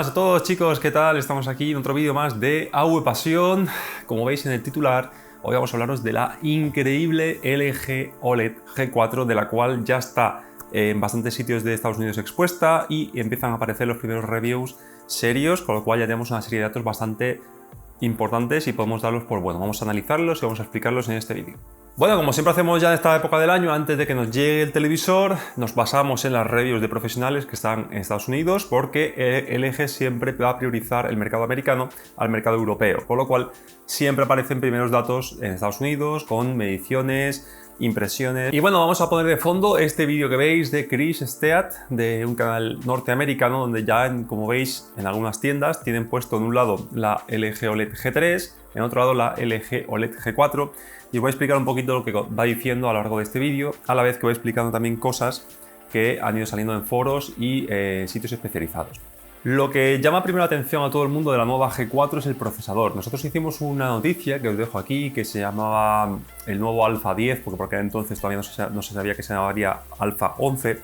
buenas a todos chicos, ¿qué tal? Estamos aquí en otro vídeo más de AVPasión. Como veis en el titular, hoy vamos a hablaros de la increíble LG OLED G4, de la cual ya está en bastantes sitios de Estados Unidos expuesta y empiezan a aparecer los primeros reviews serios, con lo cual ya tenemos una serie de datos bastante importantes y podemos darlos por bueno. Vamos a analizarlos y vamos a explicarlos en este vídeo. Bueno, como siempre hacemos ya en esta época del año, antes de que nos llegue el televisor, nos basamos en las reviews de profesionales que están en Estados Unidos, porque LG siempre va a priorizar el mercado americano al mercado europeo, con lo cual siempre aparecen primeros datos en Estados Unidos con mediciones, impresiones. Y bueno, vamos a poner de fondo este vídeo que veis de Chris Stead, de un canal norteamericano, donde ya, como veis, en algunas tiendas tienen puesto en un lado la LG OLED G3, en otro lado la LG OLED G4, y os voy a explicar un poquito lo que va diciendo a lo largo de este vídeo, a la vez que voy explicando también cosas que han ido saliendo en foros y sitios especializados. Lo que llama primero la atención a todo el mundo de la nueva G4 es el procesador. Nosotros hicimos una noticia que os dejo aquí, que se llamaba el nuevo Alpha 10, porque por aquel entonces todavía no se sabía que se llamaría Alpha 11,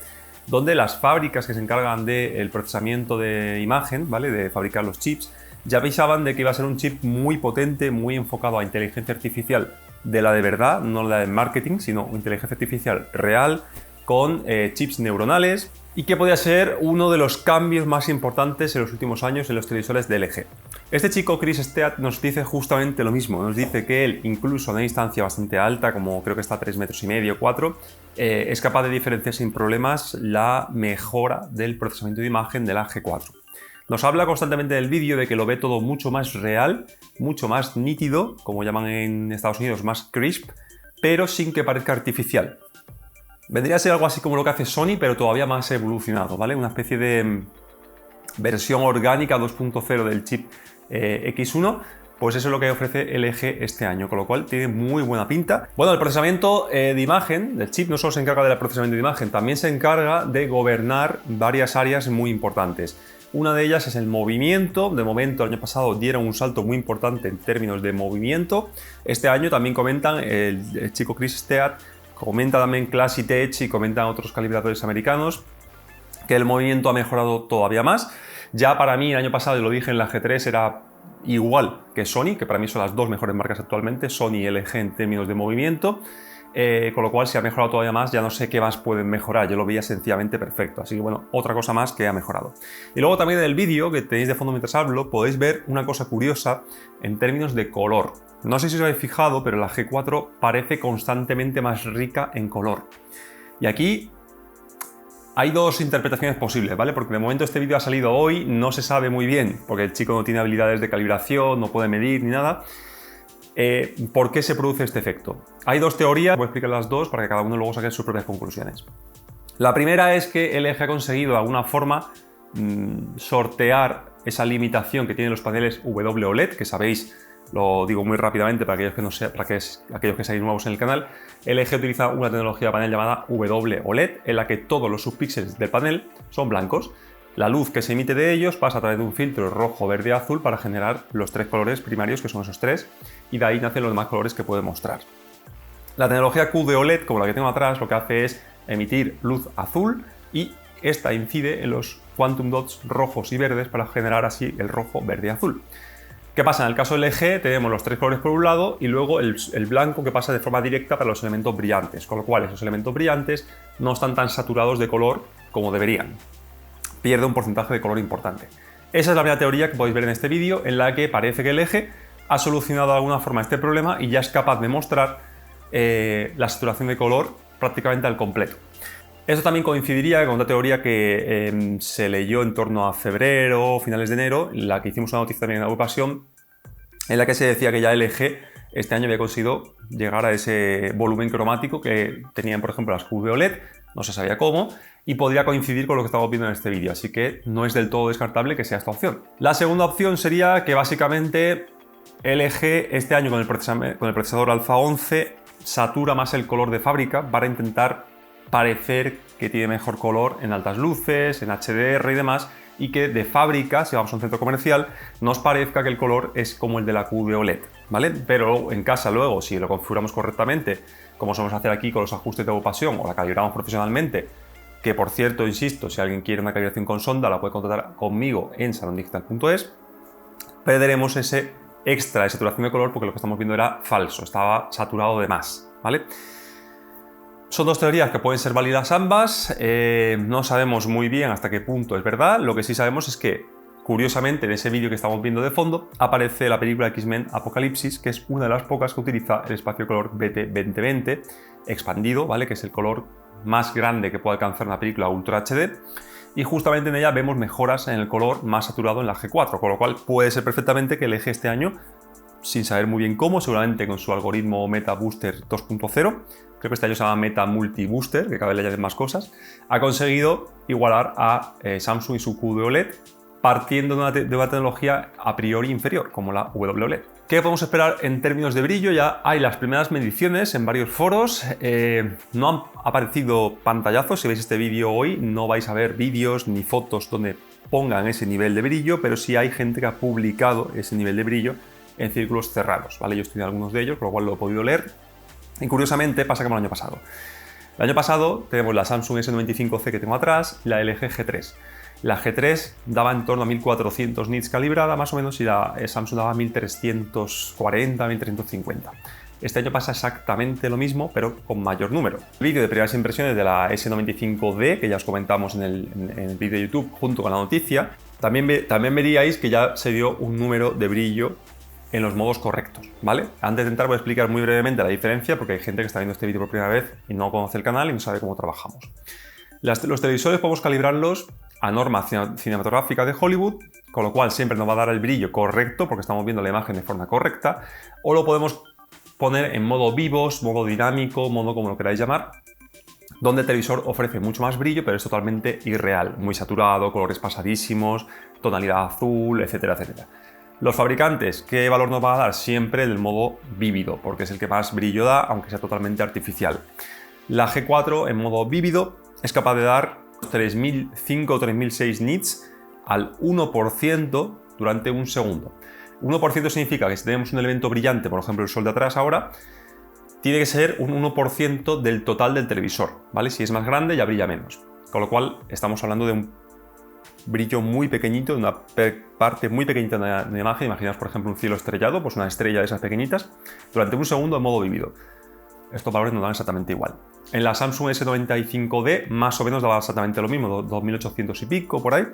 donde las fábricas que se encargan del procesamiento de imagen, ¿vale?, de fabricar los chips, ya avisaban de que iba a ser un chip muy potente, muy enfocado a inteligencia artificial de la de verdad, no la de marketing, sino inteligencia artificial real, con chips neuronales, y que podía ser uno de los cambios más importantes en los últimos años en los televisores de LG. Este chico, Chris Stead, nos dice justamente lo mismo. Nos dice que él, incluso a una distancia bastante alta, como creo que está a 3,5 metros, 4, es capaz de diferenciar sin problemas la mejora del procesamiento de imagen de la G4. Nos habla constantemente del vídeo de que lo ve todo mucho más real, mucho más nítido, como llaman en Estados Unidos, más crisp, pero sin que parezca artificial. Vendría a ser algo así como lo que hace Sony, pero todavía más evolucionado, ¿vale? Una especie de versión orgánica 2.0 del chip X1, pues eso es lo que ofrece LG este año, con lo cual tiene muy buena pinta. Bueno, el procesamiento de imagen del chip no solo se encarga del procesamiento de imagen, también se encarga de gobernar varias áreas muy importantes. Una de ellas es el movimiento. De momento, el año pasado dieron un salto muy importante en términos de movimiento. Este año también comentan, el chico Chris Stead comenta también Classy Tech y comentan otros calibradores americanos, que el movimiento ha mejorado todavía más. Ya para mí, el año pasado, y lo dije en la G3, era igual que Sony, que para mí son las dos mejores marcas actualmente, Sony y LG en términos de movimiento. Con lo cual, si ha mejorado todavía más, ya no sé qué más pueden mejorar. Yo lo veía sencillamente perfecto. Así que bueno, otra cosa más que ha mejorado. Y luego también en el vídeo que tenéis de fondo mientras hablo, podéis ver una cosa curiosa en términos de color. No sé si os habéis fijado, pero la G4 parece constantemente más rica en color. Y aquí hay dos interpretaciones posibles, ¿vale? Porque de momento este vídeo ha salido hoy, no se sabe muy bien, porque el chico no tiene habilidades de calibración, no puede medir ni nada. ¿Por qué se produce este efecto? Hay dos teorías, voy a explicar las dos para que cada uno luego saque sus propias conclusiones. La primera es que LG ha conseguido de alguna forma sortear esa limitación que tienen los paneles WOLED, que sabéis, lo digo muy rápidamente para aquellos que no sean, aquellos que seáis nuevos en el canal. LG utiliza una tecnología de panel llamada WOLED, en la que todos los subpíxeles del panel son blancos. La luz que se emite de ellos pasa a través de un filtro rojo, verde y azul para generar los tres colores primarios, que son esos tres, y de ahí nacen los demás colores que puede mostrar. La tecnología QD-OLED, como la que tengo atrás, lo que hace es emitir luz azul y esta incide en los quantum dots rojos y verdes para generar así el rojo, verde y azul. ¿Qué pasa? En el caso del LG tenemos los tres colores por un lado y luego el blanco que pasa de forma directa para los elementos brillantes, con lo cual esos elementos brillantes no están tan saturados de color como deberían. Pierde un porcentaje de color importante. Esa es la primera teoría que podéis ver en este vídeo, en la que parece que LG ha solucionado de alguna forma este problema y ya es capaz de mostrar la saturación de color prácticamente al completo. Esto también coincidiría con otra teoría que se leyó en torno a febrero, finales de enero, en la que hicimos una noticia también en AVPasión, en la que se decía que ya LG este año había conseguido llegar a ese volumen cromático que tenían, por ejemplo, las QD-OLED, no se sabía cómo, y podría coincidir con lo que estamos viendo en este vídeo, así que no es del todo descartable que sea esta opción. La segunda opción sería que básicamente LG este año con el procesador Alpha 11 satura más el color de fábrica para intentar parecer que tiene mejor color en altas luces, en HDR y demás, y que de fábrica, si vamos a un centro comercial, nos parezca que el color es como el de la QD-OLED, ¿vale? Pero en casa luego, si lo configuramos correctamente, como solemos hacer aquí con los ajustes de AVPasión o la calibramos profesionalmente, que por cierto, insisto, si alguien quiere una calibración con sonda, la puede contratar conmigo en salondigital.es, perderemos ese extra de saturación de color porque lo que estamos viendo era falso, estaba saturado de más, ¿vale? Son dos teorías que pueden ser válidas ambas, no sabemos muy bien hasta qué punto es verdad. Lo que sí sabemos es que, curiosamente, en ese vídeo que estamos viendo de fondo, aparece la película X-Men Apocalipsis, que es una de las pocas que utiliza el espacio de color BT2020 expandido, ¿vale? Que es el color más grande que puede alcanzar una película Ultra HD, y justamente en ella vemos mejoras en el color más saturado en la G4, con lo cual puede ser perfectamente que el LG este año, sin saber muy bien cómo, seguramente con su algoritmo Meta Booster 2.0, creo que este año se llama Meta Multi Booster, que cada vez le añaden más cosas, ha conseguido igualar a Samsung y su QD OLED, partiendo de una tecnología a priori inferior, como la WLED. ¿Qué podemos esperar en términos de brillo? Ya hay las primeras mediciones en varios foros, no han aparecido pantallazos. Si veis este vídeo hoy no vais a ver vídeos ni fotos donde pongan ese nivel de brillo, pero sí hay gente que ha publicado ese nivel de brillo en círculos cerrados, ¿vale? Yo estoy en algunos de ellos, por lo cual lo he podido leer, y curiosamente pasa como el año pasado. El año pasado tenemos la Samsung S95C que tengo atrás y la LG G3. La G3 daba en torno a 1400 nits calibrada más o menos y la Samsung daba 1340, 1350. Este año pasa exactamente lo mismo, pero con mayor número. El vídeo de primeras impresiones de la S95D, que ya os comentamos en el vídeo de YouTube junto con la noticia, también veríais que ya se dio un número de brillo en los modos correctos, ¿vale? Antes de entrar voy a explicar muy brevemente la diferencia, porque hay gente que está viendo este vídeo por primera vez y no conoce el canal y no sabe cómo trabajamos. Los televisores podemos calibrarlos a norma cinematográfica de Hollywood, con lo cual siempre nos va a dar el brillo correcto porque estamos viendo la imagen de forma correcta, o lo podemos poner en modo vivos, modo dinámico, modo como lo queráis llamar, donde el televisor ofrece mucho más brillo, pero es totalmente irreal, muy saturado, colores pasadísimos, tonalidad azul, etcétera, etcétera. Los fabricantes, ¿qué valor nos va a dar? Siempre el modo vívido, porque es el que más brillo da, aunque sea totalmente artificial. La G4 en modo vívido es capaz de dar 3005 o 3006 nits al 1% durante un segundo. 1% significa que si tenemos un elemento brillante, por ejemplo el sol de atrás ahora, tiene que ser un 1% del total del televisor, ¿vale? Si es más grande ya brilla menos. Con lo cual estamos hablando de un brillo muy pequeñito, de una parte muy pequeñita de la imagen. Imaginaos por ejemplo un cielo estrellado, pues una estrella de esas pequeñitas, durante un segundo en modo vívido. Estos valores nos dan exactamente igual. En la Samsung S95D más o menos daba exactamente lo mismo, 2800 y pico por ahí.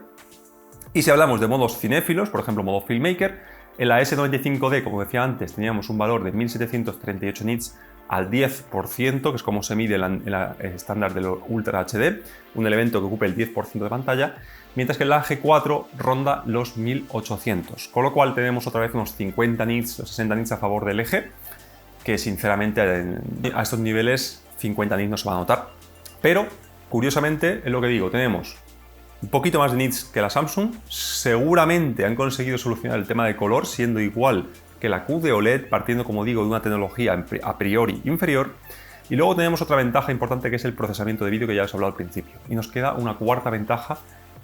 Y si hablamos de modos cinéfilos, por ejemplo modo filmmaker, en la S95D, como decía antes, teníamos un valor de 1738 nits al 10%, que es como se mide en la estándar de lo Ultra HD, un elemento que ocupe el 10% de pantalla, mientras que en la G4 ronda los 1800, con lo cual tenemos otra vez unos 50 nits o 60 nits a favor del eje, que sinceramente a estos niveles 50 nits no se va a notar. Pero, curiosamente, es lo que digo, tenemos un poquito más de nits que la Samsung, seguramente han conseguido solucionar el tema de color siendo igual que la QD OLED, partiendo, como digo, de una tecnología a priori inferior. Y luego tenemos otra ventaja importante que es el procesamiento de vídeo que ya os he hablado al principio. Y nos queda una cuarta ventaja,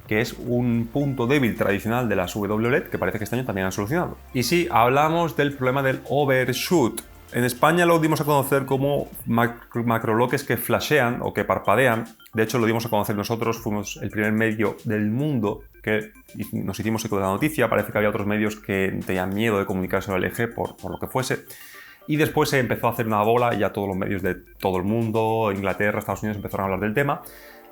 que es un punto débil tradicional de las WLED que parece que este año también han solucionado. Y sí, hablamos del problema del overshoot. En España lo dimos a conocer como macroloques que flashean o que parpadean. De hecho, lo dimos a conocer nosotros, fuimos el primer medio del mundo que nos hicimos eco de la noticia. Parece que había otros medios que tenían miedo de comunicarse al LG por lo que fuese. Y después se empezó a hacer una bola y ya todos los medios de todo el mundo, Inglaterra, Estados Unidos, empezaron a hablar del tema.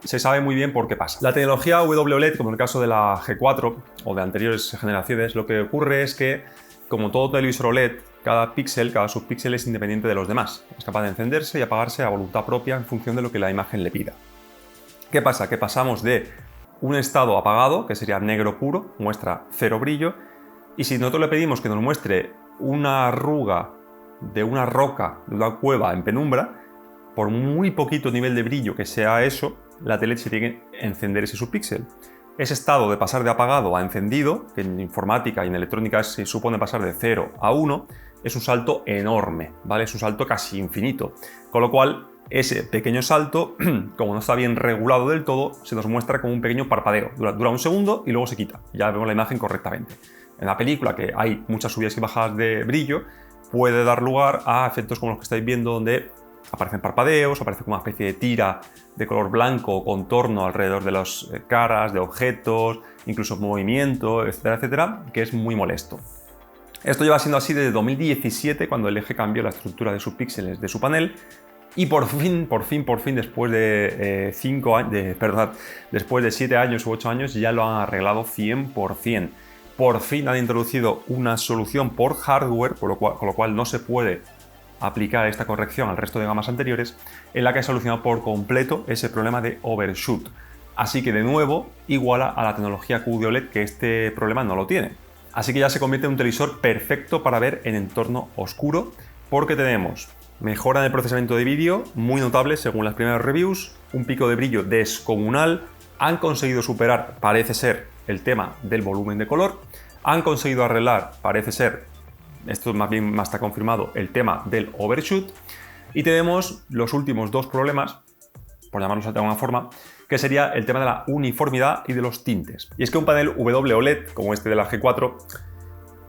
Se sabe muy bien por qué pasa. La tecnología WLED, como en el caso de la G4 o de anteriores generaciones, lo que ocurre es que, como todo televisor OLED, cada subpíxel es independiente de los demás. Es capaz de encenderse y apagarse a voluntad propia en función de lo que la imagen le pida. ¿Qué pasa? Que pasamos de un estado apagado, que sería negro puro, muestra cero brillo, y si nosotros le pedimos que nos muestre una arruga de una roca, de una cueva en penumbra, por muy poquito nivel de brillo que sea eso, la tele se tiene que encender ese subpíxel. Ese estado de pasar de apagado a encendido, que en informática y en electrónica se supone pasar de 0 a 1, es un salto enorme, ¿vale? Es un salto casi infinito. Con lo cual, ese pequeño salto, como no está bien regulado del todo, se nos muestra como un pequeño parpadeo. Dura un segundo y luego se quita. Ya vemos la imagen correctamente. En la película, que hay muchas subidas y bajadas de brillo, puede dar lugar a efectos como los que estáis viendo, donde aparecen parpadeos, aparece como una especie de tira de color blanco o contorno alrededor de las caras, de objetos, incluso movimiento, etcétera, etcétera, que es muy molesto. Esto lleva siendo así desde 2017, cuando LG cambió la estructura de sus píxeles de su panel, y por fin, después de 7 años u 8 años, ya lo han arreglado 100%. Por fin han introducido una solución por hardware, con lo cual no se puede aplicar esta corrección al resto de gamas anteriores, en la que ha solucionado por completo ese problema de overshoot. Así que de nuevo iguala a la tecnología QD OLED, que este problema no lo tiene. Así que ya se convierte en un televisor perfecto para ver en entorno oscuro, porque tenemos mejora en el procesamiento de vídeo muy notable según las primeras reviews, un pico de brillo descomunal, han conseguido superar, parece ser, el tema del volumen de color, han conseguido arreglar, parece ser, esto más bien está confirmado, el tema del overshoot, y tenemos los últimos dos problemas, por llamarlos de alguna forma, que sería el tema de la uniformidad y de los tintes. Y es que un panel WOLED, como este de la G4,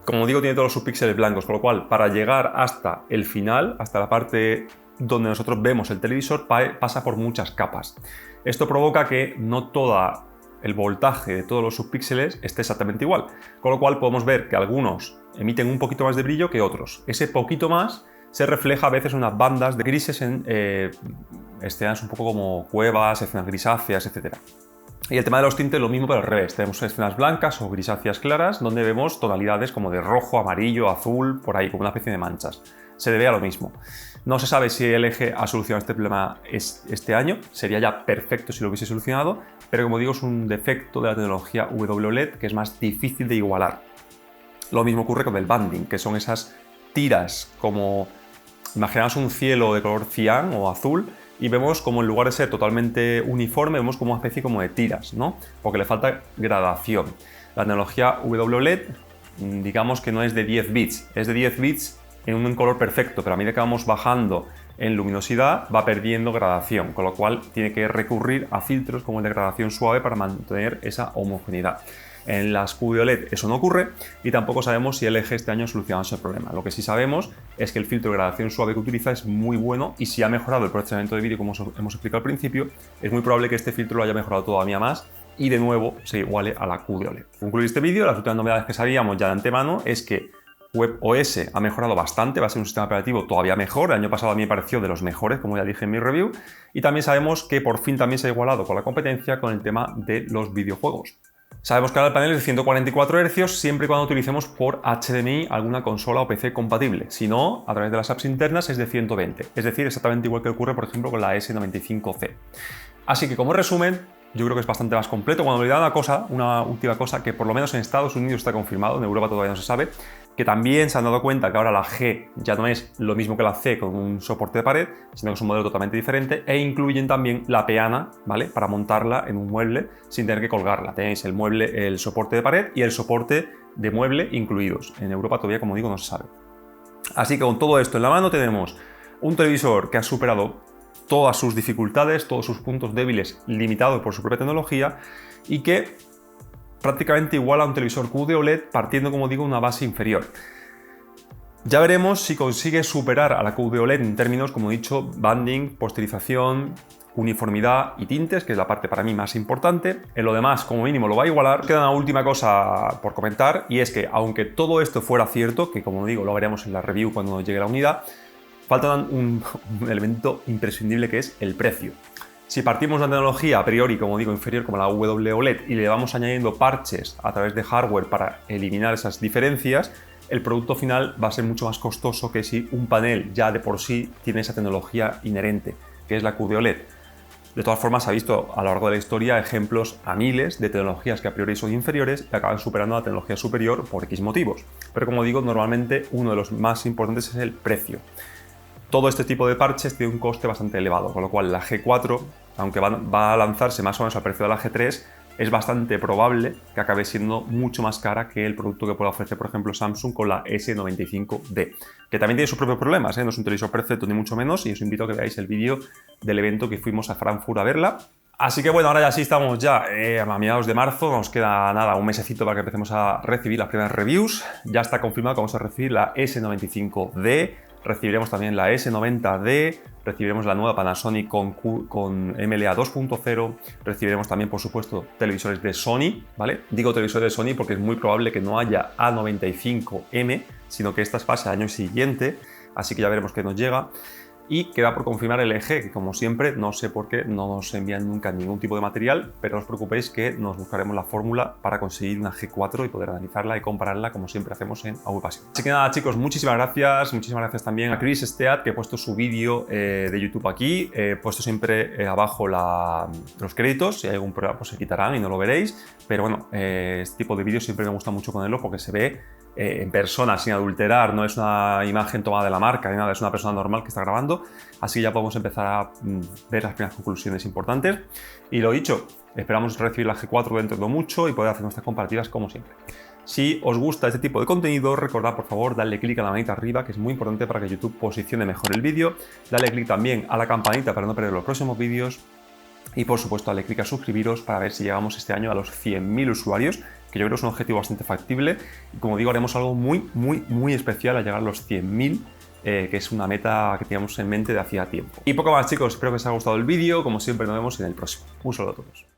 como digo, tiene todos los subpíxeles blancos, con lo cual, para llegar hasta el final, hasta la parte donde nosotros vemos el televisor, pasa por muchas capas. Esto provoca que no todo el voltaje de todos los subpíxeles esté exactamente igual, con lo cual podemos ver que algunos emiten un poquito más de brillo que otros. Ese poquito más se refleja a veces en unas bandas de grises en escenas un poco como cuevas, escenas grisáceas, etc. Y el tema de los tintes lo mismo, pero al revés. Tenemos escenas blancas o grisáceas claras donde vemos tonalidades como de rojo, amarillo, azul, por ahí, como una especie de manchas. Se debe a lo mismo. No se sabe si LG ha solucionado este problema este año. Sería ya perfecto si lo hubiese solucionado, pero como digo, es un defecto de la tecnología WOLED que es más difícil de igualar. Lo mismo ocurre con el banding, que son esas tiras como... Imaginaos un cielo de color cian o azul y vemos como en lugar de ser totalmente uniforme, vemos como una especie como de tiras, ¿no? Porque le falta gradación. La tecnología WOLED, digamos que no es de 10 bits, es de 10 bits en un color perfecto, pero a medida que vamos bajando en luminosidad va perdiendo gradación, con lo cual tiene que recurrir a filtros como el de gradación suave para mantener esa homogeneidad. En las QD OLED eso no ocurre y tampoco sabemos si LG este año ha solucionado ese problema. Lo que sí sabemos es que el filtro de gradación suave que utiliza es muy bueno y si ha mejorado el procesamiento de vídeo como hemos explicado al principio, es muy probable que este filtro lo haya mejorado todavía más y de nuevo se iguale a la QD OLED. Concluir este vídeo, las últimas novedades que sabíamos ya de antemano es que WebOS ha mejorado bastante, va a ser un sistema operativo todavía mejor. El año pasado a mí me pareció de los mejores, como ya dije en mi review, y también sabemos que por fin también se ha igualado con la competencia con el tema de los videojuegos. Sabemos que ahora el panel es de 144 Hz siempre y cuando utilicemos por HDMI alguna consola o PC compatible. Si no, a través de las apps internas es de 120, es decir, exactamente igual que ocurre por ejemplo con la S95C. Así que como resumen, yo creo que es bastante más completo. Cuando le da una última cosa que por lo menos en Estados Unidos está confirmado, en Europa todavía no se sabe, que también se han dado cuenta que ahora la G ya no es lo mismo que la C con un soporte de pared, sino que es un modelo totalmente diferente e incluyen también la peana, ¿vale? Para montarla en un mueble sin tener que colgarla. Tenéis el mueble, el soporte de pared y el soporte de mueble incluidos. En Europa todavía, como digo, no se sabe. Así que con todo esto en la mano tenemos un televisor que ha superado todas sus dificultades, todos sus puntos débiles limitados por su propia tecnología y que prácticamente iguala a un televisor QD OLED partiendo, como digo, una base inferior. Ya veremos si consigue superar a la QD OLED en términos, como he dicho, banding, posterización, uniformidad y tintes, que es la parte para mí más importante. En lo demás, como mínimo, lo va a igualar. Queda una última cosa por comentar y es que, aunque todo esto fuera cierto, que como digo, lo veremos en la review cuando nos llegue la unidad, falta un elemento imprescindible que es el precio. Si partimos de una tecnología a priori, como digo, inferior como la WOLED y le vamos añadiendo parches a través de hardware para eliminar esas diferencias, el producto final va a ser mucho más costoso que si un panel ya de por sí tiene esa tecnología inherente, que es la QD OLED. De todas formas, se ha visto a lo largo de la historia ejemplos a miles de tecnologías que a priori son inferiores y acaban superando a la tecnología superior por X motivos. Pero como digo, normalmente uno de los más importantes es el precio. Todo este tipo de parches tiene un coste bastante elevado, con lo cual la G4, aunque va a lanzarse más o menos al precio de la G3, es bastante probable que acabe siendo mucho más cara que el producto que puede ofrecer, por ejemplo, Samsung con la S95D, que también tiene sus propios problemas, ¿eh? No es un televisor perfecto ni mucho menos, y os invito a que veáis el vídeo del evento que fuimos a Frankfurt a verla. Así que bueno, ahora ya sí estamos ya a mediados de marzo, nos queda nada, un mesecito para que empecemos a recibir las primeras reviews. Ya está confirmado que vamos a recibir la S95D, recibiremos también la S90D, recibiremos la nueva Panasonic con MLA 2.0, recibiremos también, por supuesto, televisores de Sony, ¿vale? Digo televisores de Sony porque es muy probable que no haya A95M, sino que esta pase al año siguiente, así que ya veremos qué nos llega. Y queda por confirmar el LG, que como siempre, no sé por qué, no nos envían nunca ningún tipo de material, pero no os preocupéis que nos buscaremos la fórmula para conseguir una G4 y poder analizarla y compararla como siempre hacemos en AVPasión. Así que nada, chicos, muchísimas gracias también a Chris Stead, que he puesto su vídeo de YouTube aquí, he puesto siempre abajo los créditos, si hay algún problema pues se quitarán y no lo veréis, pero bueno, este tipo de vídeos siempre me gusta mucho ponerlo porque se ve en persona, sin adulterar, no es una imagen tomada de la marca ni nada, es una persona normal que está grabando, así ya podemos empezar a ver las primeras conclusiones importantes. Y lo dicho, esperamos recibir la G4 dentro de mucho y poder hacer nuestras comparativas como siempre. Si os gusta este tipo de contenido, recordad por favor darle clic a la manita arriba, que es muy importante para que YouTube posicione mejor el vídeo, darle clic también a la campanita para no perder los próximos vídeos y por supuesto darle clic a suscribiros para ver si llegamos este año a los 100.000 usuarios, que yo creo que es un objetivo bastante factible y como digo haremos algo muy especial al llegar a los 100.000, que es una meta que teníamos en mente de hacía tiempo. Y poco más, chicos, espero que os haya gustado el vídeo, como siempre nos vemos en el próximo. Un saludo a todos.